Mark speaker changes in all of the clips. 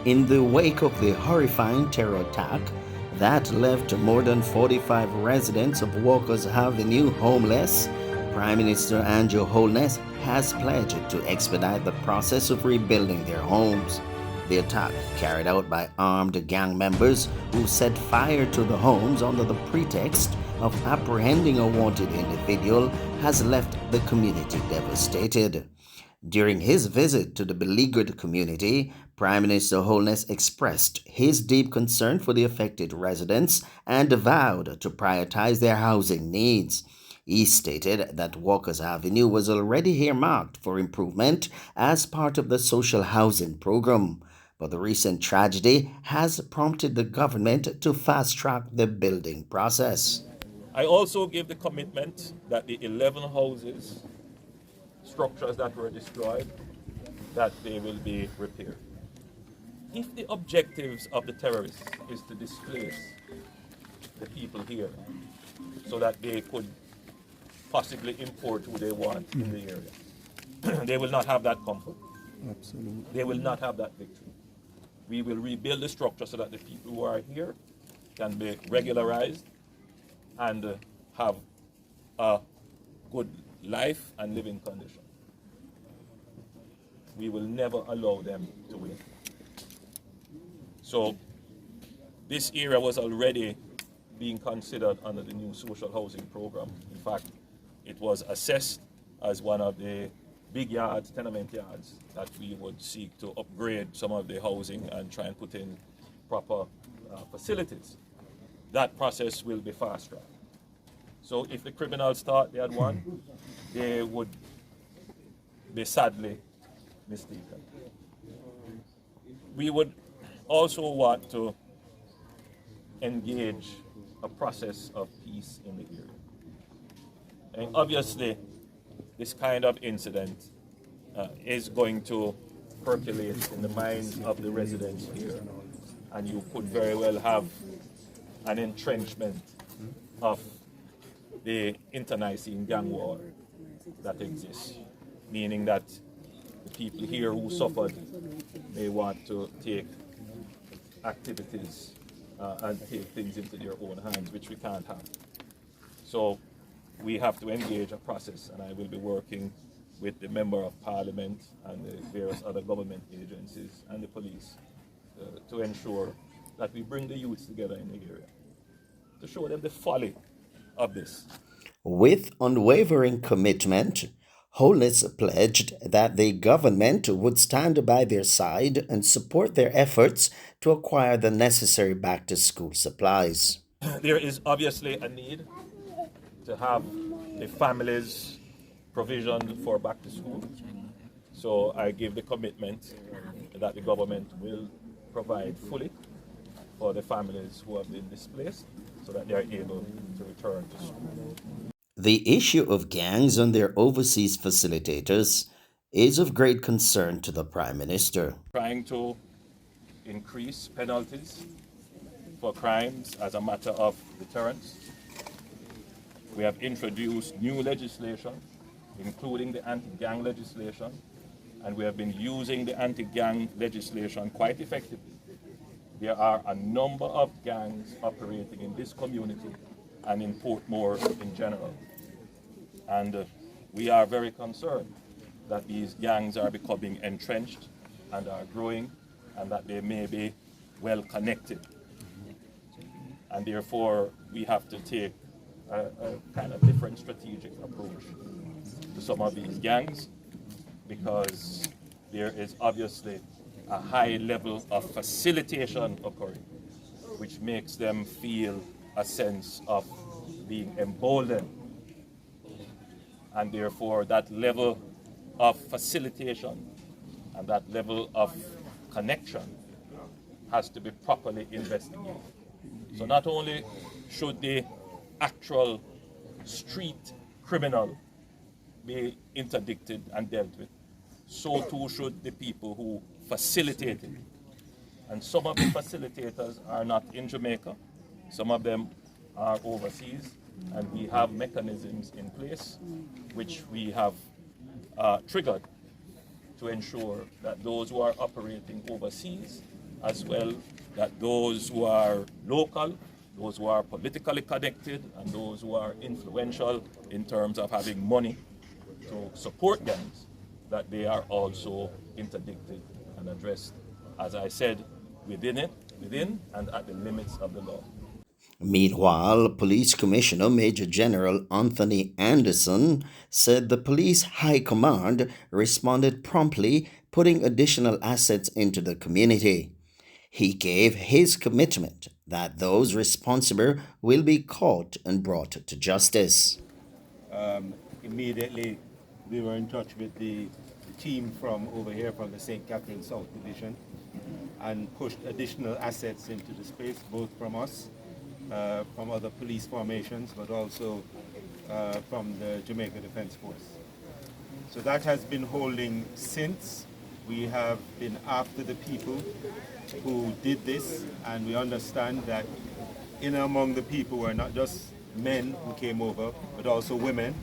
Speaker 1: In the wake of the horrifying terror attack that left more than 45 residents of Walker's Avenue homeless, Prime Minister Andrew Holness has pledged to expedite the process of rebuilding their homes. The attack, carried out by armed gang members who set fire to the homes under the pretext of apprehending a wanted individual, has left the community devastated. During his visit to the beleaguered community, Prime Minister Holness expressed his deep concern for the affected residents and vowed to prioritize their housing needs. He stated that Walker's Avenue was already earmarked for improvement as part of the social housing program, but the recent tragedy has prompted the government to fast-track the building process.
Speaker 2: I also give the commitment that the 11 houses, structures that were destroyed, that they will be repaired. If the objectives of the terrorists is to displace the people here so that they could possibly import who they want in the area, they will not have that comfort.
Speaker 3: Absolutely.
Speaker 2: They will not have that victory. We will rebuild the structure so that the people who are here can be regularized and have a good life and living condition. We will never allow them to win. So this area was already being considered under the new social housing program. In fact, it was assessed as one of the big yards, tenement yards, that we would seek to upgrade some of the housing and try and put in proper facilities. That process will be fast-tracked. So if the criminals thought they had won, they would be sadly mistaken. We would also want to engage a process of peace in the area. And obviously, this kind of incident is going to percolate in the minds of the residents here. And you could very well have an entrenchment of the internecine gang war that exists, meaning that the people here who suffered may want to take activities and take things into their own hands, which we can't have. So we have to engage a process, and I will be working with the Member of Parliament and the various other government agencies and the police to ensure that we bring the youths together in the area, to show them the folly of this.
Speaker 1: With unwavering commitment, Holness pledged that the government would stand by their side and support their efforts to acquire the necessary back-to-school supplies.
Speaker 2: There is obviously a need to have the families provision for back to school. So I give the commitment that the government will provide fully for the families who have been displaced so that they are able to return to school.
Speaker 1: The issue of gangs and their overseas facilitators is of great concern to the Prime Minister.
Speaker 2: Trying to increase penalties for crimes as a matter of deterrence. We have introduced new legislation, including the anti-gang legislation, and we have been using the anti-gang legislation quite effectively. There are a number of gangs operating in this community and in Portmore in general. And we are very concerned that these gangs are becoming entrenched and are growing, and that they may be well connected. And therefore, we have to take a kind of different strategic approach to some of these gangs, because there is obviously a high level of facilitation occurring, which makes them feel a sense of being emboldened. And therefore, that level of facilitation and that level of connection has to be properly investigated. So not only should the actual street criminal be interdicted and dealt with, so too should the people who facilitated. And some of the facilitators are not in Jamaica, some of them are overseas, and we have mechanisms in place which we have triggered to ensure that those who are operating overseas as well that those who are local, those who are politically connected, and those who are influential in terms of having money to support gangs, that they are also interdicted and addressed, as I said, within and at the limits of the law.
Speaker 1: Meanwhile, Police Commissioner Major General Anthony Anderson said the police high command responded promptly, putting additional assets into the community. He gave his commitment that those responsible will be caught and brought to justice.
Speaker 3: Immediately, we were in touch with the team from over here from the St. Catherine South Division and pushed additional assets into the space, both from us, from other police formations, but also from the Jamaica Defense Force. So that has been holding since. We have been after the people who did this, and we understand that in among the people were not just men who came over, but also women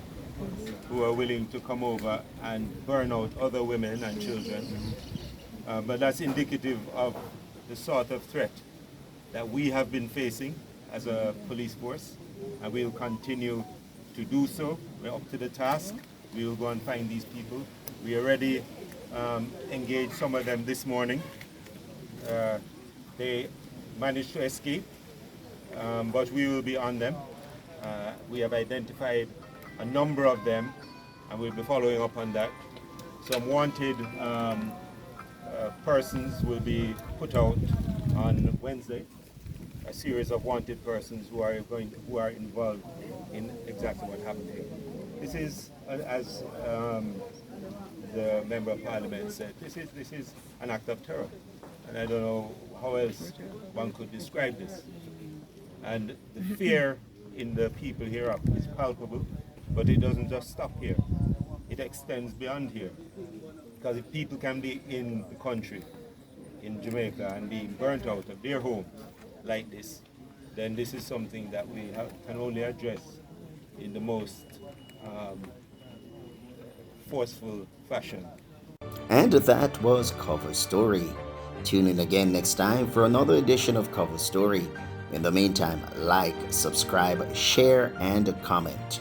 Speaker 3: who are willing to come over and burn out other women and children. But that's indicative of the sort of threat that we have been facing as a police force, and we'll continue to do so. We're up to the task. We will go and find these people. We already engaged some of them this morning. They managed to escape, but we will be on them. We have identified a number of them, and we'll be following up on that. Some wanted persons will be put out on Wednesday. A series of wanted persons who are involved in exactly what happened here. This is, as the member of parliament said, this is an act of terror, and I don't know how else one could describe this. And the fear in the people here is palpable, but it doesn't just stop here. It extends beyond here, because if people can be in the country, in Jamaica, and being burnt out of their home like this, then this is something that we can only address in the most forceful fashion.
Speaker 1: And that was Cover Story. Tune in again next time for another edition of Cover Story. In the meantime, like, subscribe, share, and comment.